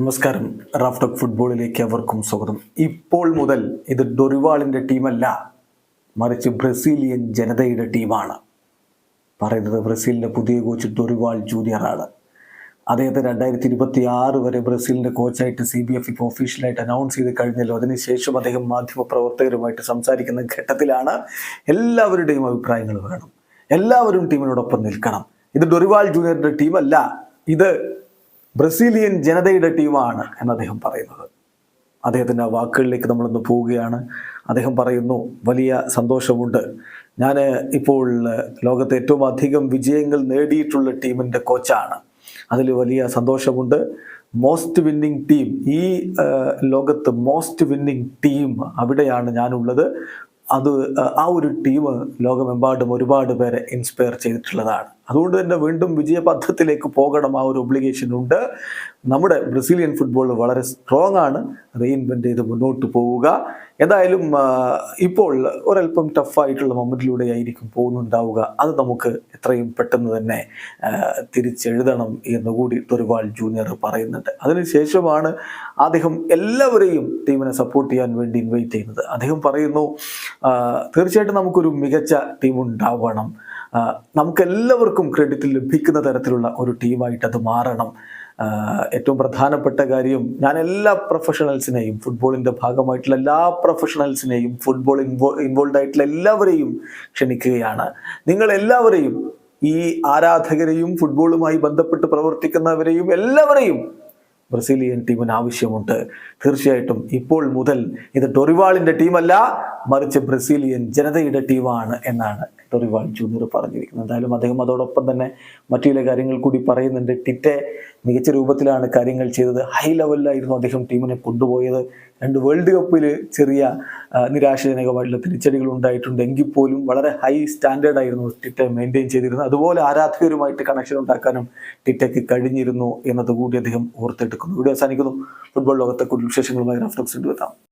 നമസ്കാരം. റാഫ്റ്റോക്ക് ഫുട്ബോളിലേക്ക് അവർക്കും സ്വാഗതം. ഇപ്പോൾ മുതൽ ഇത് ഡൊറിവാളിൻ്റെ ടീമല്ല, മറിച്ച് ബ്രസീലിയൻ ജനതയുടെ ടീമാണ്. പറയുന്നത് ബ്രസീലിൻ്റെ പുതിയ കോച്ച് ഡൊറിവാൾ ജൂനിയറാണ്. അദ്ദേഹത്തെ 2026 വരെ ബ്രസീലിൻ്റെ കോച്ചായിട്ട് CBF ഇപ്പോൾ ഒഫീഷ്യലായിട്ട് അനൗൺസ് ചെയ്ത് കഴിഞ്ഞല്ലോ. അതിനുശേഷം അദ്ദേഹം മാധ്യമപ്രവർത്തകരുമായിട്ട് സംസാരിക്കുന്ന ഘട്ടത്തിലാണ് എല്ലാവരുടെയും അഭിപ്രായങ്ങൾ വേണം, എല്ലാവരും ടീമിനോടൊപ്പം നിൽക്കണം. ഇത് ഡൊറിവാൾ ജൂനിയറിൻ്റെ ടീമല്ല, ഇത് ബ്രസീലിയൻ ജനതയുടെ ടീമാണ് എന്ന് അദ്ദേഹം പറയുന്നത്. അദ്ദേഹത്തിൻ്റെ വാക്കുകളിലേക്ക് നമ്മളൊന്ന് പോവുകയാണ്. അദ്ദേഹം പറയുന്നു, വലിയ സന്തോഷമുണ്ട്. ഞാൻ ഇപ്പോൾ ലോകത്തെ ഏറ്റവും അധികം വിജയങ്ങൾ നേടിയിട്ടുള്ള ടീമിൻ്റെ കോച്ചാണ്. അതിൽ വലിയ സന്തോഷമുണ്ട്. മോസ്റ്റ് വിന്നിങ് ടീം, ഈ ലോകത്ത് മോസ്റ്റ് വിന്നിങ് ടീം അവിടെയാണ് ഞാനുള്ളത്. ആ ഒരു ടീം ലോകമെമ്പാടും ഒരുപാട് പേരെ ഇൻസ്പയർ ചെയ്തിട്ടുള്ളതാണ്. അതുകൊണ്ട് തന്നെ വീണ്ടും വിജയപഥത്തിലേക്ക് പോകണം, ആ ഒരു ഒബ്ലിഗേഷൻ ഉണ്ട്. നമ്മുടെ ബ്രസീലിയൻ ഫുട്ബോൾ വളരെ സ്ട്രോങ് ആണ്. റീഇൻവെന്റ് ചെയ്ത് മുന്നോട്ട് പോവുക. എന്തായാലും ഇപ്പോൾ ഒരല്പം ടഫായിട്ടുള്ള മൊമെന്റിലൂടെ ആയിരിക്കും പോകുന്നുണ്ടാവുക. അത് നമുക്ക് എത്രയും പെട്ടെന്ന് തന്നെ തിരിച്ചെഴുതണം എന്നുകൂടി ഡൊറിവാൾ ജൂനിയർ പറയുന്നുണ്ട്. അതിനുശേഷമാണ് അദ്ദേഹം എല്ലാവരെയും ടീമിനെ സപ്പോർട്ട് ചെയ്യാൻ വേണ്ടി ഇൻവൈറ്റ് ചെയ്യുന്നത്. അദ്ദേഹം പറയുന്നു, തീർച്ചയായിട്ടും നമുക്കൊരു മികച്ച ടീം ഉണ്ടാവണം, നമുക്കെല്ലാവർക്കും ക്രെഡിറ്റ് ലഭിക്കുന്ന തരത്തിലുള്ള ഒരു ടീമായിട്ട് അത് മാറണം. ഏറ്റവും പ്രധാനപ്പെട്ട കാര്യം, ഞാൻ എല്ലാ പ്രൊഫഷണൽസിനെയും, ഫുട്ബോളിൻ്റെ ഭാഗമായിട്ടുള്ള എല്ലാ പ്രൊഫഷണൽസിനെയും, ഫുട്ബോൾ ഇൻവോൾവ് ആയിട്ടുള്ള എല്ലാവരെയും ക്ഷണിക്കുകയാണ്. നിങ്ങൾ എല്ലാവരെയും, ഈ ആരാധകരെയും ഫുട്ബോളുമായി ബന്ധപ്പെട്ട് പ്രവർത്തിക്കുന്നവരെയും എല്ലാവരെയും ബ്രസീലിയൻ ടീമിന് ആവശ്യമുണ്ട്. തീർച്ചയായിട്ടും ഇപ്പോൾ മുതൽ ഇത് ഡൊറിവാളിൻ്റെ ടീമല്ല, മറിച്ച് ബ്രസീലിയൻ ജനതയുടെ ടീമാണ് എന്നാണ് ഡൊറിവാൾ ജൂനിയർ പറഞ്ഞിരിക്കുന്നത്. എന്തായാലും അദ്ദേഹം അതോടൊപ്പം തന്നെ മറ്റു ചില കാര്യങ്ങൾ കൂടി പറയുന്നുണ്ട്. ടിറ്റെ മികച്ച രൂപത്തിലാണ് കാര്യങ്ങൾ ചെയ്തത്. ഹൈ ലെവലിലായിരുന്നു അദ്ദേഹം ടീമിനെ കൊണ്ടുപോയത്. 2 വേൾഡ് കപ്പിൽ ചെറിയ നിരാശാജനകമായിട്ടുള്ള തിരിച്ചടികൾ ഉണ്ടായിട്ടുണ്ട്. എങ്കിൽ പോലും വളരെ ഹൈ സ്റ്റാൻഡേർഡ് ആയിരുന്നു ടിറ്റെ മെയിൻറ്റെയിൻ ചെയ്തിരുന്നത്. അതുപോലെ ആരാധകരുമായിട്ട് കണക്ഷൻ ഉണ്ടാക്കാനും ടിറ്റയ്ക്ക് കഴിഞ്ഞിരുന്നു എന്നതുകൂടി അദ്ദേഹം ഓർത്തെടുക്കുന്നു. വീഡിയോ അവസാനിക്കുന്നു. ഫുട്ബോൾ ലോകത്തെ കൂടുതൽ വിശേഷങ്ങളുമായി റാഫ്റ്റോക്സ് എത്താം.